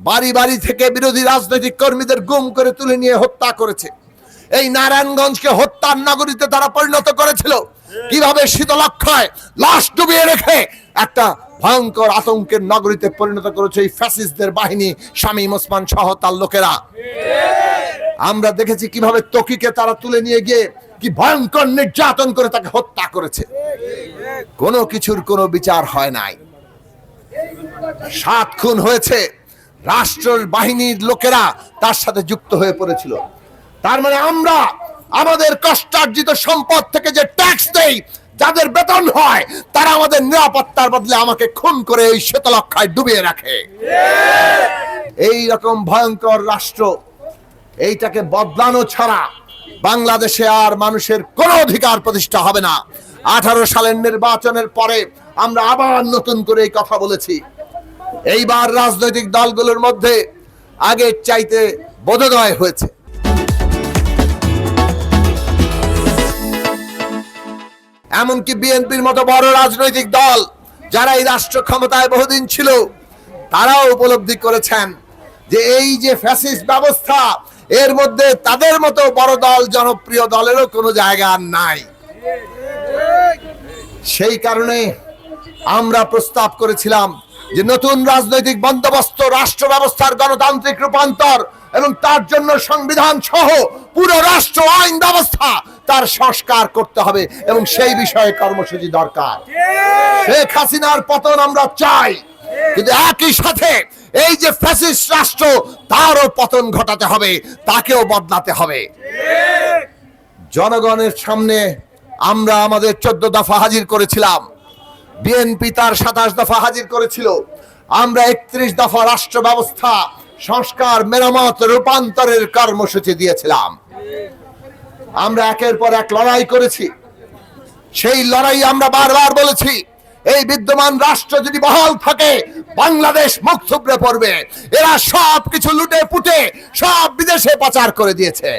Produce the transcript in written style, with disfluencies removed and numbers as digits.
বাড়ি বাড়ি থেকে বিরোধী রাজনৈতিক কর্মীদের গুম করে তুলে নিয়ে হত্যা করেছে। এই নারায়ণগঞ্জকে হত্যার নগরীতে তারা পরিণত করেছিল। কিভাবে শীতলক্ষায় লাশ ডুবিয়ে রেখে একটা ভয়ঙ্কর আতঙ্কের নগরীতে পরিণত করেছে এই ফ্যাসিস্টদের বাহিনী, শামীম ওসমান সহ তার লোকেরা। আমরা দেখেছি কিভাবে ত্বকীকে তারা তুলে নিয়ে গিয়ে কি ভয়ঙ্কর নির্যাতন করে তাকে হত্যা করেছে। কোনো কিছুর কোনো বিচার হয় নাই। 7 খুন হয়েছে, রাষ্ট্র বাহিনীর লোকেরা তার সাথে যুক্ত হয়ে পড়েছিল। তার মানে আমরা আমাদের কষ্টার্জিত সম্পদ থেকে যে ট্যাক্স দেই, যাদের বেতন হয়, তারা আমাদের নিরাপত্তার বদলে আমাকে খুন করে এই শীতলক্ষায় ডুবিয়ে রাখে। এই রকম ভয়ঙ্কর রাষ্ট্র, এইটাকে বদলানো ছাড়া বাংলাদেশে আর মানুষের কোনো অধিকার প্রতিষ্ঠা হবে না। 18 সালের নির্বাচনের পরে আমরা আবার নতুন করে এই কথা বলেছি। এইবার রাজনৈতিক দলগুলোর মধ্যে আগের চাইতে বোধোদয় হয়েছে। এমনকি বিএনপির মতো বড় রাজনৈতিক দল যারা এই রাষ্ট্র ক্ষমতায় বহুদিন ছিল, তারাও উপলব্ধি করেছেন যে এই যে ফ্যাসিস্ট ব্যবস্থা, এর মধ্যে তাদের মতো বড় দল, জনপ্রিয় দলেরও কোনো জায়গা নাই। সেই কারণে আমরা প্রস্তাব করেছিলাম যে নতুন রাজনৈতিক বন্দোবস্ত, রাষ্ট্র ব্যবস্থার গণতান্ত্রিক রূপান্তর এবং তার জন্য সংবিধান সহ পুরো রাষ্ট্র আইন ব্যবস্থা তার সংস্কার করতে হবে এবং সেই বিষয়ে কর্মসূচি দরকার। শেখ হাসিনার পতন আমরা চাই, কিন্তু একই সাথে এই যে ফ্যাসিস্ট রাষ্ট্র, তারও পতন ঘটাতে হবে, তাকেও বদলাতে হবে। জনগণের সামনে আমরা আমাদের 14 দফা হাজির করেছিলাম, বিএনপি তার 27 দফা হাজির করেছিল। আমরা 31 দফা রাষ্ট্র ব্যবস্থা সংস্কার, মেরামত, রূপান্তরের কর্মসূচি দিয়েছিলাম। আমরা একের পর এক লড়াই করেছি। সেই লড়াই আমরা বারবার বলেছি, এই বিদ্যমান রাষ্ট্র যদি বহাল থাকে, বাংলাদেশ মুখ থুবড়ে পড়বে। এরা সব কিছু লুটে পুটে সব বিদেশে পাচার করে দিয়েছে।